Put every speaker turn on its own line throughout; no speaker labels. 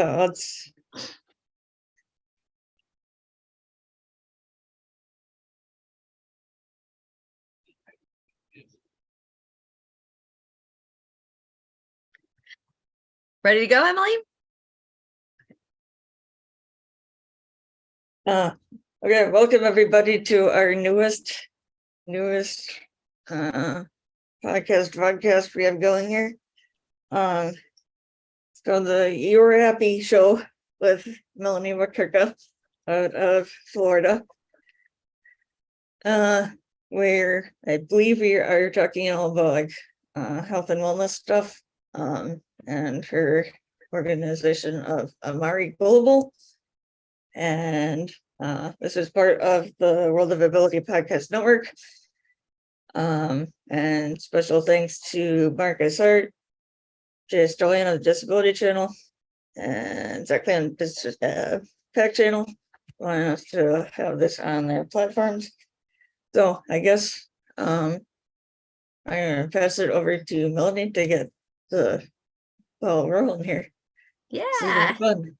Let's.
Ready to go, Emily?
Okay, welcome everybody to our newest podcast we have going here. So the You Were Happy show with Melanie Wakurka out of Florida. Where I believe we are talking all about like health and wellness stuff, and her organization of Amari Global. And this is part of the World of Ability Podcast Network. And special thanks to Marcus Hart, Jay Stolian on the Disability Channel, and Zach on the Pack Channel, wanting us to have this on their platforms. So I guess I'm gonna pass it over to Melanie to get the ball rolling here.
Yeah.
Fun.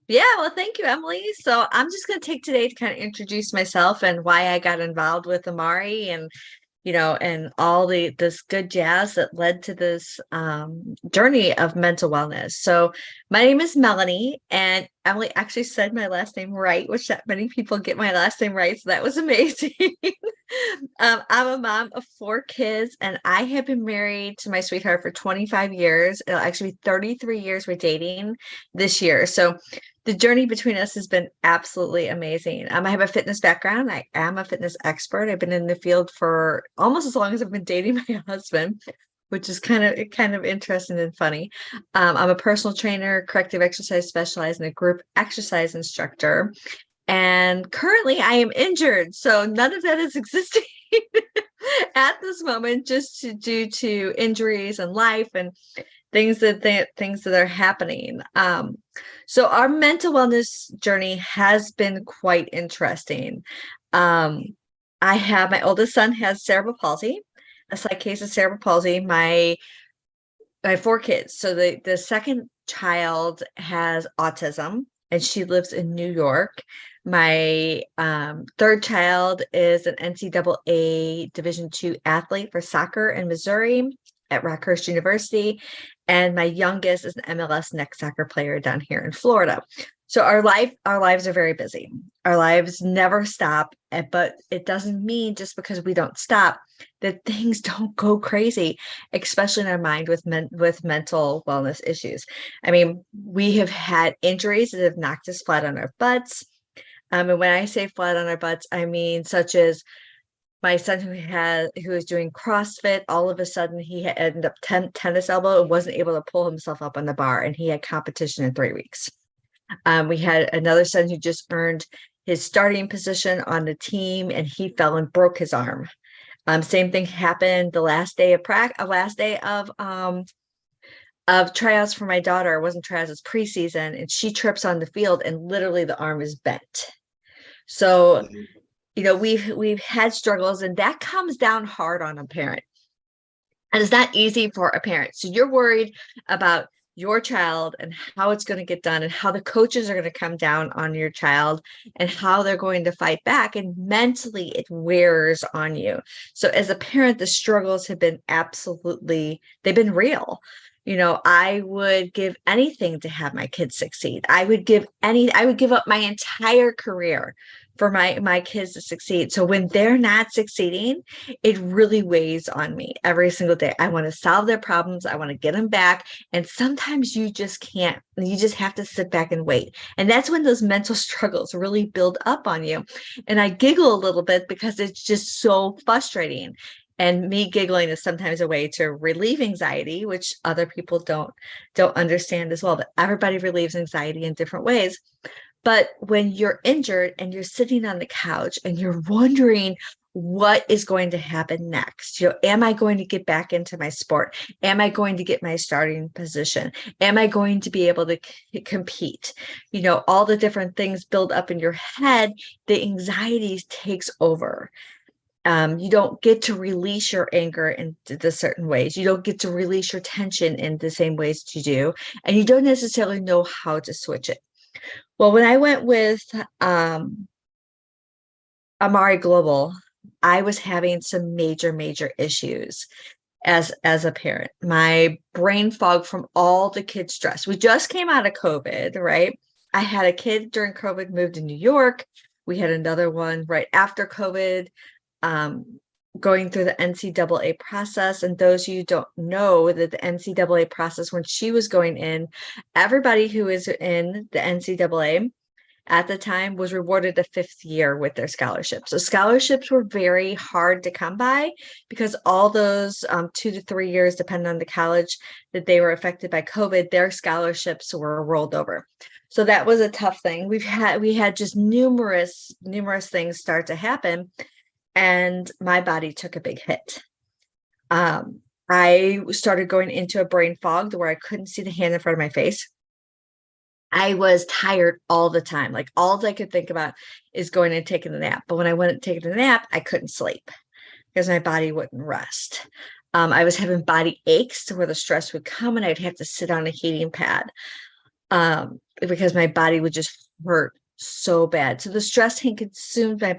Yeah, well, thank you, Emily. So I'm just going to take today to kind of introduce myself and why I got involved with Amari and and all this good jazz that led to this journey of mental wellness. So my name is Melanie, and Emily actually said my last name right, which not many people get my last name right, so that was amazing. I'm a mom of 4 kids, and I have been married to my sweetheart for 25 years. It'll actually be 33 years we're dating this year. So the journey between us has been absolutely amazing. I have a fitness background. I am a fitness expert. I've been in the field for almost as long as I've been dating my husband, which is kind of interesting and funny. I'm a personal trainer, corrective exercise specialized, and a group exercise instructor. And currently I am injured, so none of that is existing at this moment, just due to injuries and life and things that are happening. So our mental wellness journey has been quite interesting. My oldest son has cerebral palsy, a slight case of cerebral palsy. I have 4 kids. So the second child has autism, and she lives in New York. My third child is an NCAA Division II athlete for soccer in Missouri at Rockhurst University. And my youngest is an MLS Next soccer player down here in Florida. So our lives are very busy. Our lives never stop, but it doesn't mean just because we don't stop that things don't go crazy, especially in our mind with mental wellness issues. I mean, we have had injuries that have knocked us flat on our butts. And when I say flat on our butts, I mean such as my son who was doing CrossFit, all of a sudden he had ended up tennis elbow and wasn't able to pull himself up on the bar, and he had competition in 3 weeks. We had another son who just earned his starting position on the team, and he fell and broke his arm. Same thing happened the last day of tryouts for my daughter. It wasn't tryouts, it's preseason, and she trips on the field and literally the arm is bent. So we've had struggles, and that comes down hard on a parent. And it's not easy for a parent. So you're worried about your child and how it's going to get done and how the coaches are going to come down on your child and how they're going to fight back. And mentally, it wears on you. So as a parent, the struggles have been they've been real. I would give anything to have my kids succeed. I would give up my entire career for my kids to succeed. So when they're not succeeding, it really weighs on me every single day. I want to solve their problems. I want to get them back. And sometimes you just can't. You just have to sit back and wait. And that's when those mental struggles really build up on you. And I giggle a little bit because it's just so frustrating. And me giggling is sometimes a way to relieve anxiety, which other people don't understand as well. But everybody relieves anxiety in different ways. But when you're injured and you're sitting on the couch and you're wondering what is going to happen next, am I going to get back into my sport? Am I going to get my starting position? Am I going to be able to compete? All the different things build up in your head. The anxiety takes over. You don't get to release your anger in the certain ways. You don't get to release your tension in the same ways you do, and you don't necessarily know how to switch it. Well, when I went with Amari Global, I was having some major issues as a parent. My brain fog from all the kid stress. We just came out of COVID, right? I had a kid during COVID, moved to New York. We had another one right after COVID, going through the NCAA process. And those of you don't know that the NCAA process, when she was going in, everybody who is in the NCAA at the time was rewarded a fifth year with their scholarships. So scholarships were very hard to come by because all those 2 to 3 years, depending on the college that they were affected by COVID, their scholarships were rolled over. So that was a tough thing. We had just numerous things start to happen, and my body took a big hit. I started going into a brain fog where I couldn't see the hand in front of my face. I was tired all the time. Like all I could think about is going and taking a nap. But when I went and taking a nap, I couldn't sleep because my body wouldn't rest. I was having body aches to where the stress would come and I'd have to sit on a heating pad because my body would just hurt so bad. So the stress had consumed my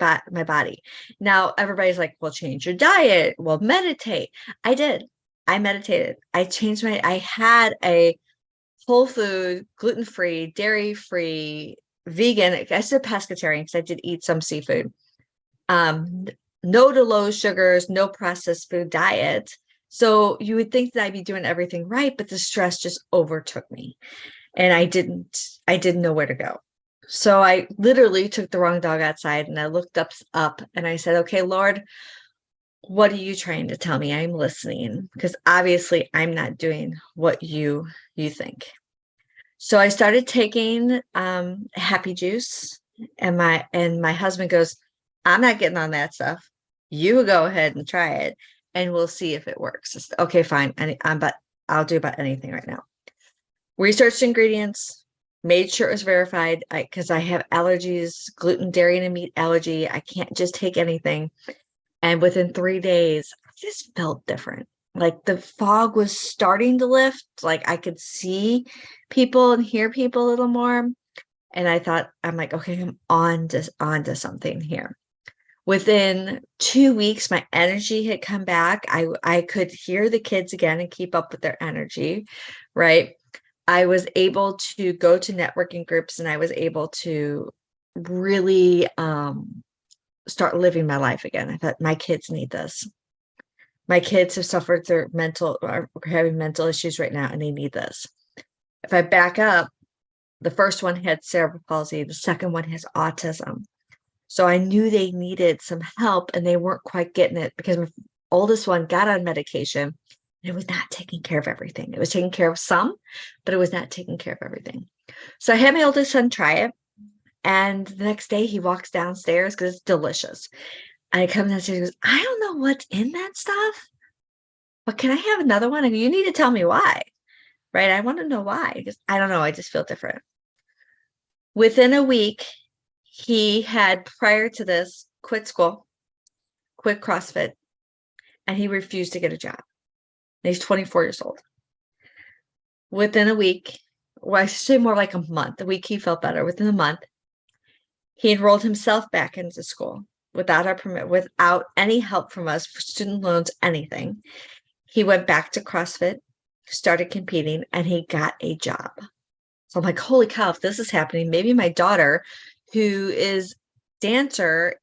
body. Now everybody's like, well, change your diet. Well, meditate. I did. I meditated. I had a whole food, gluten-free, dairy-free, vegan. I said pescatarian because I did eat some seafood. No to low sugars, no processed food diet. So you would think that I'd be doing everything right, but the stress just overtook me. And I didn't know where to go. So I literally took the wrong dog outside and I looked up and I said, okay, Lord, what are you trying to tell me? I'm listening because obviously I'm not doing what you think. So I started taking happy juice, and my husband goes, I'm not getting on that stuff. You go ahead and try it and we'll see if it works. Said, okay, fine. But I'll do about anything right now. Researched ingredients, made sure it was verified because I have allergies, gluten, dairy, and meat allergy. I can't just take anything. And within 3 days, I just felt different. Like the fog was starting to lift. Like I could see people and hear people a little more. And I thought, I'm like, okay, I'm on to something here. Within 2 weeks, my energy had come back. I could hear the kids again and keep up with their energy, right? I was able to go to networking groups and I was able to really start living my life again. I thought my kids need this. My kids have suffered through are having mental issues right now, and they need this. If I back up, the first one had cerebral palsy, the second one has autism. So I knew they needed some help and they weren't quite getting it because my oldest one got on medication and it was not taking care of everything. It was taking care of some, but it was not taking care of everything. So I had my oldest son try it. And the next day he walks downstairs because it's delicious. I come downstairs and he goes, I don't know what's in that stuff, but can I have another one? And you need to tell me why, right? I want to know why. Because I don't know. I just feel different. Within a week, he had, prior to this, quit school, quit CrossFit, and he refused to get a job. And he's 24 years old. Within a week, well, I should say more like a month, a week he felt better. Within a month, he enrolled himself back into school without our permit, without any help from us for student loans, anything. He went back to CrossFit, started competing, and he got a job. So I'm like, holy cow, if this is happening, maybe my daughter, who is dancer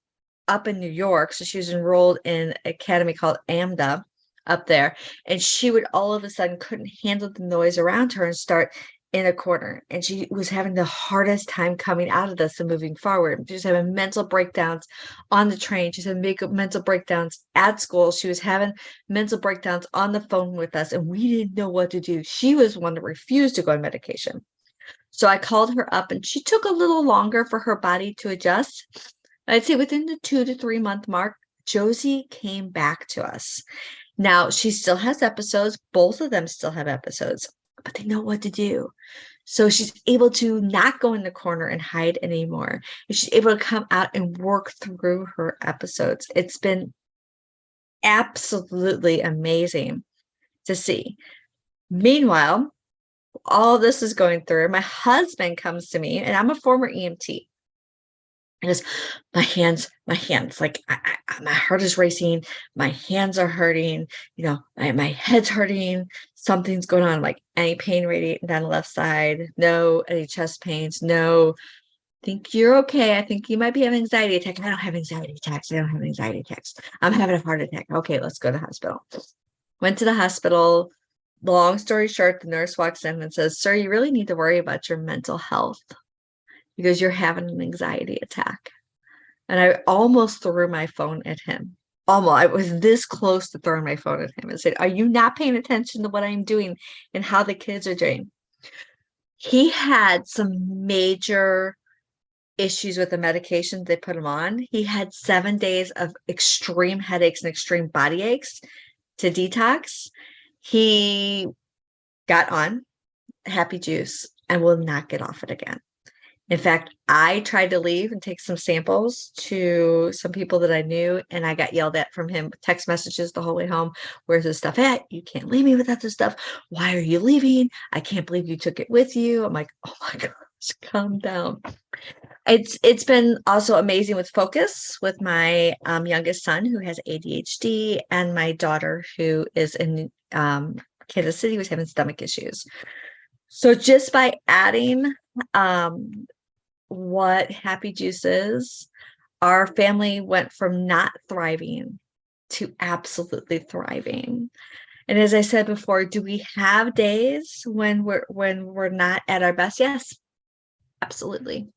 up in New York, so she was enrolled in an academy called AMDA up there, and she would all of a sudden couldn't handle the noise around her and start in a corner. And she was having the hardest time coming out of this and moving forward. She was having mental breakdowns on the train. She was having mental breakdowns at school. She was having mental breakdowns on the phone with us, and we didn't know what to do. She was one that refused to go on medication. So I called her up and she took a little longer for her body to adjust. I'd say within the 2 to 3 month mark, Josie came back to us. Now she still has episodes. Both of them still have episodes, but they know what to do. So she's able to not go in the corner and hide anymore. And she's able to come out and work through her episodes. It's been absolutely amazing to see. Meanwhile, all this is going through. My husband comes to me, and I'm a former EMT. And goes, my hands, like my heart is racing, my hands are hurting, my head's hurting, something's going on. Like, any pain radiating down the left side? No. Any chest pains? No. Think you're okay. I think you might be having anxiety attack. I don't have anxiety attacks. I don't have anxiety attacks. I'm having a heart attack. Okay, let's go to the hospital. Went to the hospital. Long story short, the nurse walks in and says, "Sir, you really need to worry about your mental health because you're having an anxiety attack." And I almost threw my phone at him. Almost. I was this close to throwing my phone at him and said, "Are you not paying attention to what I'm doing and how the kids are doing?" He had some major issues with the medication they put him on. He had 7 days of extreme headaches and extreme body aches to detox. He got on Happy Juice and will not get off it again. In fact, I tried to leave and take some samples to some people that I knew, and I got yelled at from him, text messages the whole way home. "Where's this stuff at? You can't leave me without this stuff. Why are you leaving? I can't believe you took it with you." I'm like, "Oh my gosh, calm down." It's been also amazing with focus with my youngest son, who has ADHD, and my daughter, who is in Kansas City, was having stomach issues. So just by adding what Happy Juice is, our family went from not thriving to absolutely thriving. And as I said before, do we have days when we're not at our best? Yes, absolutely.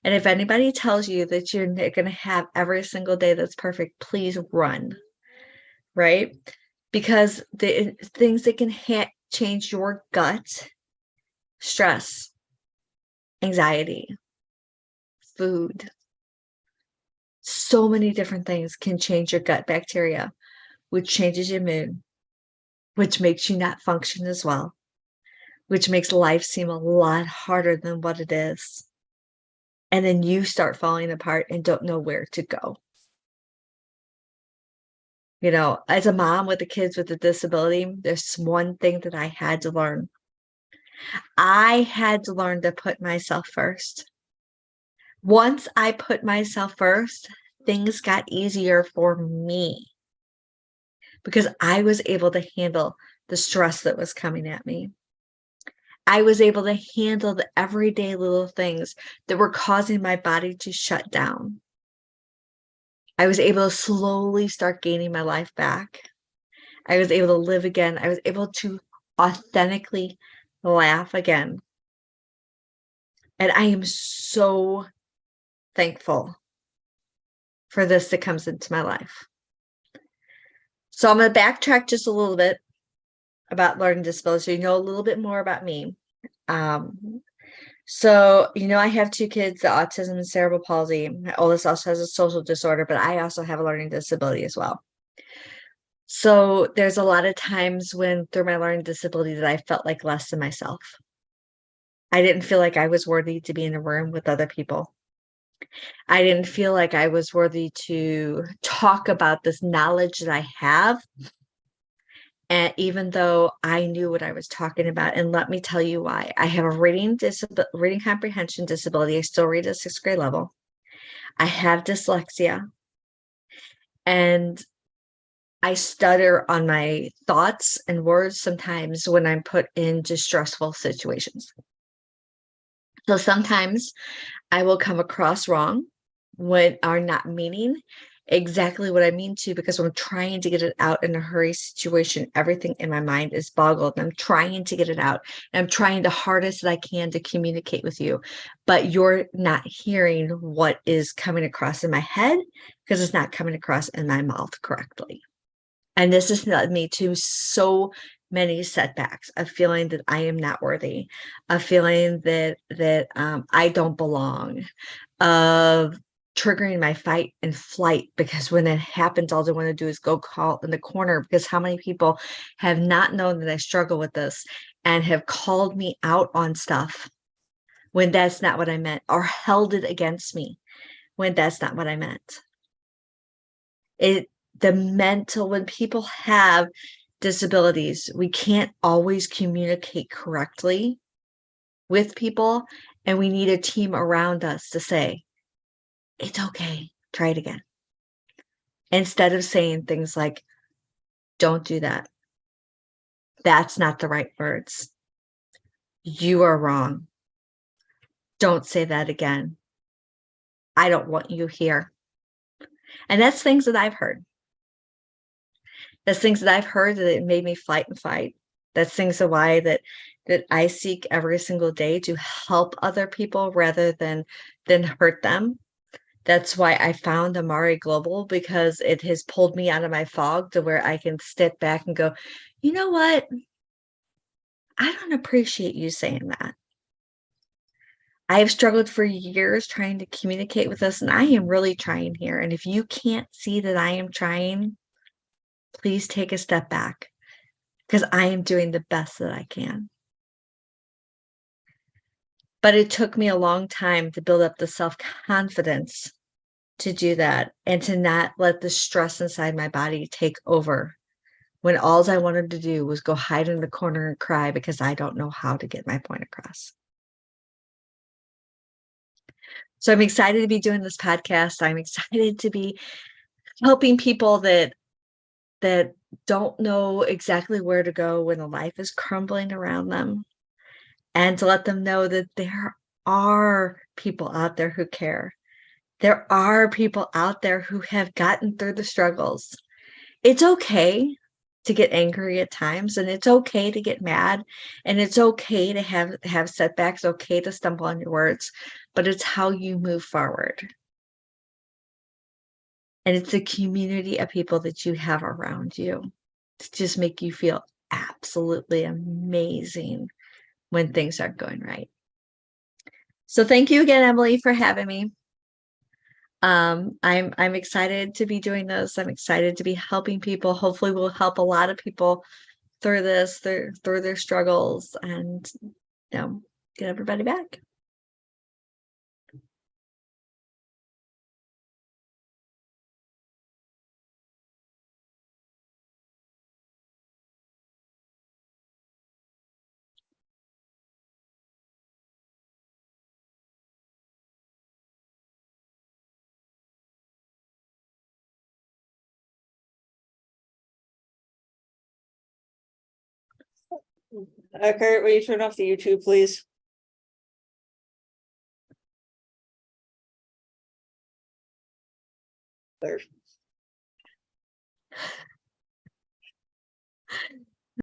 And if anybody tells you that you're going to have every single day that's perfect, please run, right? Because the things that can change your gut: stress, anxiety, food. So many different things can change your gut bacteria, which changes your mood, which makes you not function as well, which makes life seem a lot harder than what it is. And then you start falling apart and don't know where to go. As a mom with the kids with a disability, there's one thing that I had to learn. I had to learn to put myself first. Once I put myself first, things got easier for me because I was able to handle the stress that was coming at me. I was able to handle the everyday little things that were causing my body to shut down. I was able to slowly start gaining my life back. I was able to live again. I was able to authentically laugh again. And I am so thankful for this that comes into my life. So I'm going to backtrack just a little bit about learning disability, so you know a little bit more about me. So, I have 2 kids, the autism and cerebral palsy. My oldest also has a social disorder, but I also have a learning disability as well. So there's a lot of times when through my learning disability that I felt like less than myself. I didn't feel like I was worthy to be in a room with other people. I didn't feel like I was worthy to talk about this knowledge that I have. And even though I knew what I was talking about, and let me tell you why. I have a reading comprehension disability. I still read at 6th grade level. I have dyslexia, and I stutter on my thoughts and words sometimes when I'm put into stressful situations. So sometimes I will come across wrong when are not meaning exactly what I mean to, because I'm trying to get it out in a hurry situation. Everything in my mind is boggled, and I'm trying to get it out. And I'm trying the hardest that I can to communicate with you, but you're not hearing what is coming across in my head because it's not coming across in my mouth correctly. And this has led me to so many setbacks of feeling that I am not worthy, of feeling that I don't belong, of triggering my fight and flight, because when that happens, all I want to do is go call in the corner, because how many people have not known that I struggle with this and have called me out on stuff when that's not what I meant, or held it against me when that's not what I meant. when people have disabilities, we can't always communicate correctly with people, and we need a team around us to say, it's okay, try it again. Instead of saying things like, don't do that. That's not the right words. You are wrong. Don't say that again. I don't want you here. And that's things that I've heard. That's things that I've heard that it made me fight and fight. That's things of why that I seek every single day to help other people rather than hurt them. That's why I found Amari Global, because it has pulled me out of my fog to where I can step back and go, you know what? I don't appreciate you saying that. I have struggled for years trying to communicate with us, and I am really trying here. And if you can't see that I am trying, please take a step back, because I am doing the best that I can. But it took me a long time to build up the self-confidence to do that and to not let the stress inside my body take over when all I wanted to do was go hide in the corner and cry because I don't know how to get my point across. So I'm excited to be doing this podcast. I'm excited to be helping people that don't know exactly where to go when the life is crumbling around them, and to let them know that there are people out there who care. There are people out there who have gotten through the struggles. It's okay to get angry at times, and it's okay to get mad, and it's okay to have setbacks, okay to stumble on your words, but it's how you move forward. And it's the community of people that you have around you to just make you feel absolutely amazing when things aren't going right. So thank you again, Emily, for having me. I'm excited to be doing this. I'm excited to be helping people. Hopefully we'll help a lot of people through this, through their struggles, and get everybody back.
Kurt, will you turn off the YouTube, please? There.